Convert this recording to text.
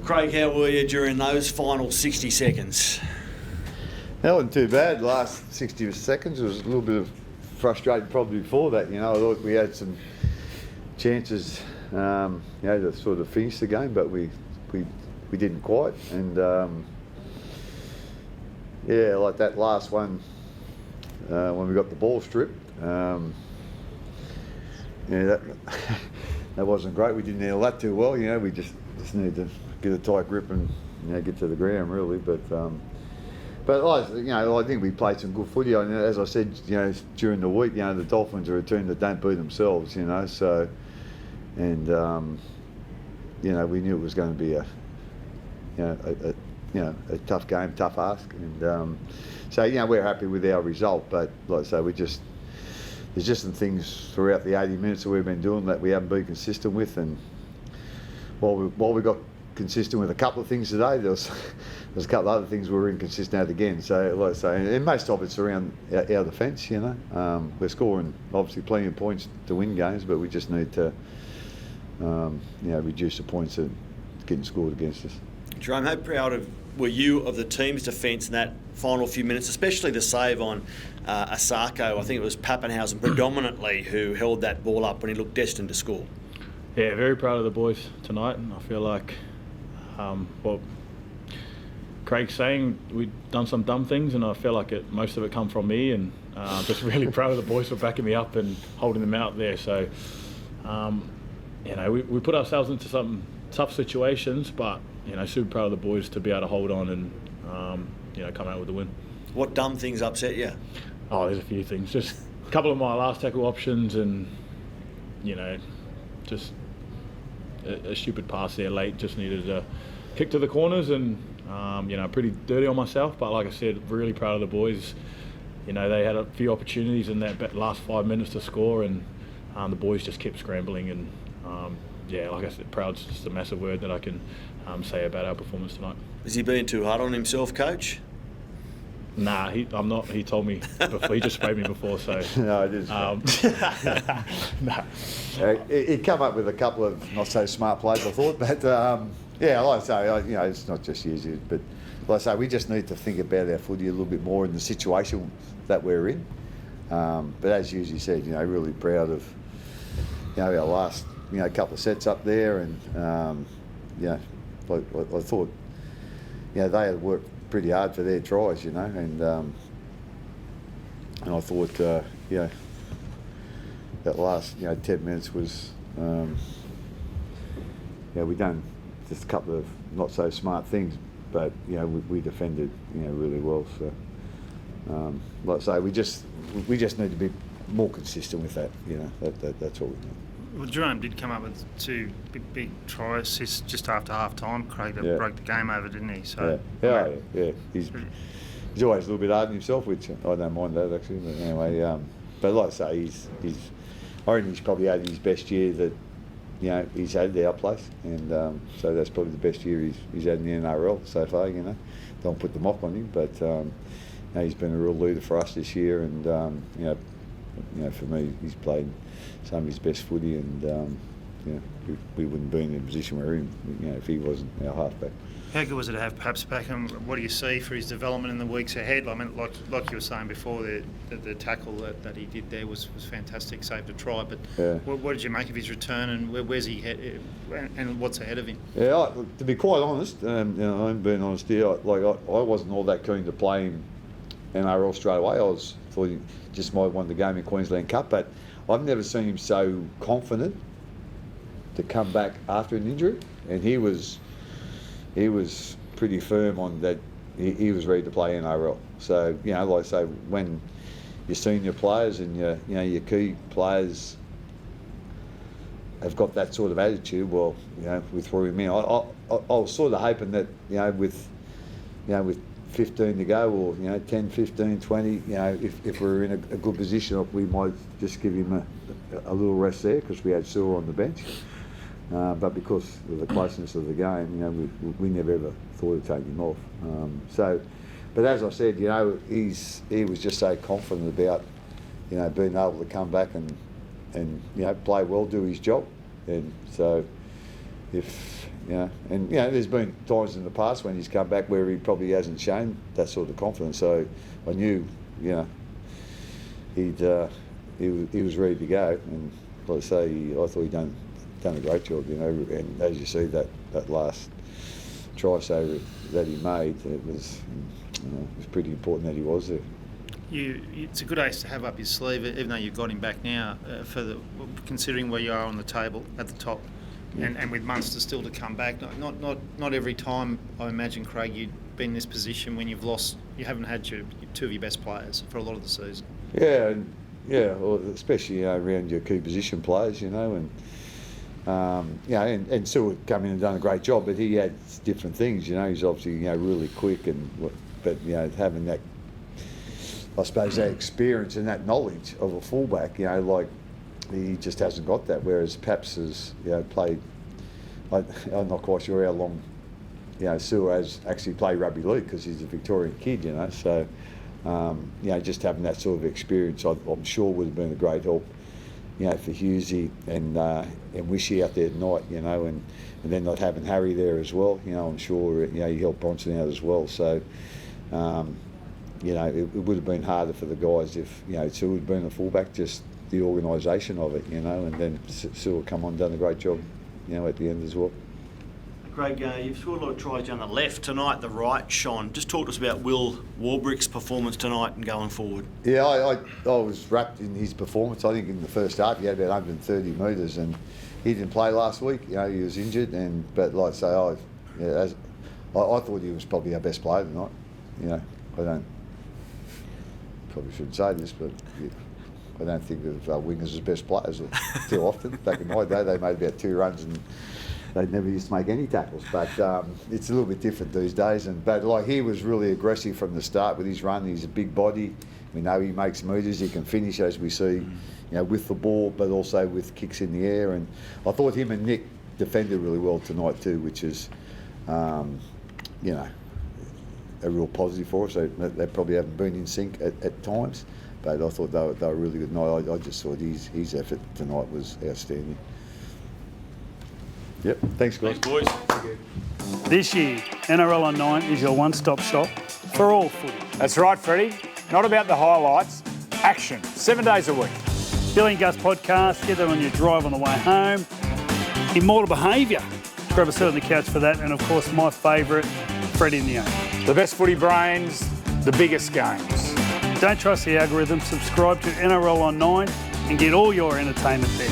Craig, how were you during those final 60 seconds? That wasn't too bad. The last 60 seconds was a little bit of frustrating probably before that. I thought we had some chances, to sort of finish the game, but we didn't quite. And like that last one, when we got the ball stripped, that wasn't great. We didn't handle that too well. We just needed to get a tight grip and get to the ground really. But I think we played some good footy. As I said, during the week, the Dolphins are a team that don't beat themselves. So, and we knew it was going to be a tough game, tough ask, and so we're happy with our result. But like I say, there's just some things throughout the 80 minutes that we've been doing that we haven't been consistent with, and while we got consistent with a couple of things today, there's a couple of other things we were inconsistent at again. So like I say, and most of it's around our defence. We're scoring obviously plenty of points to win games, but we just need to reduce the points that getting scored against us. Jahrome, how proud were you of the team's defence in that final few minutes, especially the save on Asako? I think it was Papenhuyzen predominantly who held that ball up when he looked destined to score. Yeah, very proud of the boys tonight, and I feel like, Craig's saying we've done some dumb things, and I feel like most of it come from me, and just really proud of the boys for backing me up and holding them out there. So, we put ourselves into some tough situations, but super proud of the boys to be able to hold on and come out with the win. What dumb things upset you? Oh, there's a few things. Just a couple of my last tackle options, and just a stupid pass there late. Just needed a kick to the corners, and pretty dirty on myself. But like I said, really proud of the boys. They had a few opportunities in that last 5 minutes to score, and the boys just kept scrambling. And like I said, proud's just a massive word that I can say about our performance tonight. Is he being too hard on himself, Coach? Nah, I'm not. He told me before. He just sprayed me before, so. No, it is. Nah. He come up with a couple of not so smart plays, I thought, but like I say, it's not just you, but like I say, we just need to think about our footy a little bit more in the situation that we're in. But as you said, really proud of our last couple of sets up there, and I thought they had worked pretty hard for their tries, and I thought that last 10 minutes was we done just a couple of not so smart things, but we defended really well. So like I say, we just need to be more consistent with that. That's all we need. Well, Jahrome did come up with two big try assists just after half time, Craig, that broke the game over, didn't he? So yeah. He's always a little bit hard on himself, which I don't mind that actually. But anyway, but like I say, I reckon he's probably had his best year that he's had at our place, and so that's probably the best year he's had in the NRL so far. Don't put the mock on him, but he's been a real leader for us this year, and for me, he's played some of his best footy, and we wouldn't be in the position we're in, if he wasn't our halfback. How good was it to have Paps back, and what do you see for his development in the weeks ahead? I mean, like you were saying before, the tackle that he did there was fantastic, saved a try. But what did you make of his return, and where's he head, and what's ahead of him? Yeah, to be quite honest, I'm being honest here. I wasn't all that keen to play him NRL straight away. I thought he just might have won the game in Queensland Cup, but I've never seen him so confident to come back after an injury, and he was pretty firm on that. He was ready to play NRL. So like I say, when your senior players and your key players have got that sort of attitude, well, we threw him in. I was sort of hoping that with 15 to go, or 10, 15, 20, if we're in a good position, we might just give him a little rest there, because we had Sewer on the bench. But because of the closeness of the game, we never ever thought of taking him off. But as I said, he was just so confident about, being able to come back and play well, do his job, and so And there's been times in the past when he's come back where he probably hasn't shown that sort of confidence. So I knew, he was ready to go. And like I say, I thought he'd done a great job, And as you see, that last try saver that he made, it was pretty important that he was there. It's a good ace to have up your sleeve, even though you've got him back now. Considering where you are on the table at the top. And with Munster still to come back, not every time I imagine, Craig, you'd be in this position when you haven't had two of your best players for a lot of the season. Well, especially around your key position players, and Sue had come in and done a great job, but he had different things, he's obviously really quick but having that, I suppose, that experience and that knowledge of a fullback, he just hasn't got that. Whereas Paps has, played. I'm not quite sure how long, Sue has actually played rugby league because he's a Victorian kid, So, just having that sort of experience, I'm sure would have been a great help, for Hughesy and Wishy out there tonight, and then not having Harry there as well, I'm sure, he helped Bronson out as well. So, it would have been harder for the guys if, Sue had been a fullback, just the organisation of it, and then Sue will come on and done a great job, at the end as well. Craig, you've scored a lot of tries down the left tonight, the right, Sean. Just talk to us about Will Warbrick's performance tonight and going forward. Yeah, I was wrapped in his performance. I think in the first half he had about 130 metres, and he didn't play last week. He was injured, but like I say, I thought he was probably our best player tonight. Probably shouldn't say this, but. Yeah. I don't think of wingers as best players too often. Back in my day, they made about 2 runs and they never used to make any tackles. But it's a little bit different these days. But he was really aggressive from the start with his run. He's a big body. We know he makes meters. He can finish, as we see, with the ball, but also with kicks in the air. And I thought him and Nick defended really well tonight too, which is, a real positive for us. They probably haven't been in sync at times. But I thought they were really good. No, I just thought his effort tonight was outstanding. Yep, thanks guys. Thanks, boys. Thank you. This year, NRL on 9 is your one-stop shop for all footy. That's right, Freddie. Not about the highlights, action, 7 days a week. Billy and Gus podcast, get that on your drive on the way home. Immortal Behaviour, grab a seat on the couch for that. And of course, my favourite, Freddie in the 8. The best footy brains, the biggest games. Don't trust the algorithm, subscribe to NRL on 9 and get all your entertainment there.